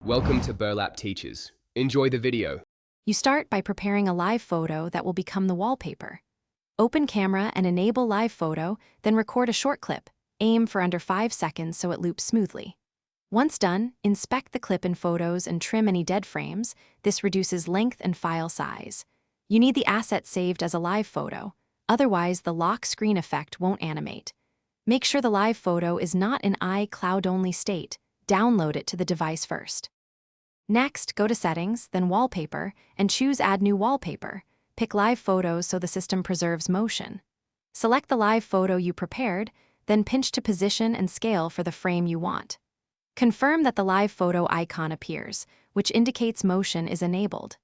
Welcome to Burlap Teachers. Enjoy the video. You start by preparing a live photo that will become the wallpaper. Open camera and enable live photo, then record a short clip. Aim for under 5 seconds so it loops smoothly. Once done, inspect the clip in Photos and trim any dead frames. This reduces length and file size. You need the asset saved as a live photo, otherwise the lock screen effect won't animate. Make sure the live photo is not in iCloud-only state. Download it to the device first. Next, go to Settings, then Wallpaper, and choose Add New Wallpaper. Pick Live Photos so the system preserves motion. Select the live photo you prepared, then pinch to position and scale for the frame you want. Confirm that the live photo icon appears, which indicates motion is enabled.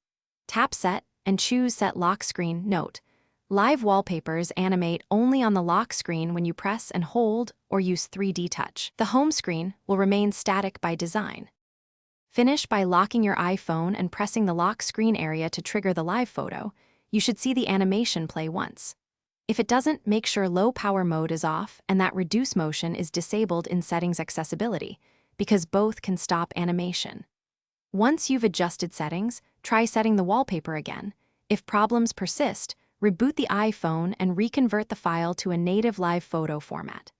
Tap Set and choose Set Lock Screen. Note: live wallpapers animate only on the lock screen when you press and hold or use 3D touch. The home screen will remain static by design. Finish by locking your iPhone and pressing the lock screen area to trigger the live photo. You should see the animation play once. If it doesn't, make sure low power mode is off and that reduce motion is disabled in Settings Accessibility, because both can stop animation. Once you've adjusted settings, try setting the wallpaper again. If problems persist, reboot the iPhone and reconvert the file to a native live photo format.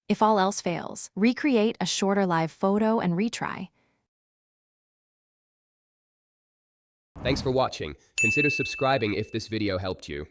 If all else fails, recreate a shorter live photo and retry. Thanks for watching. Consider subscribing if this video helped you.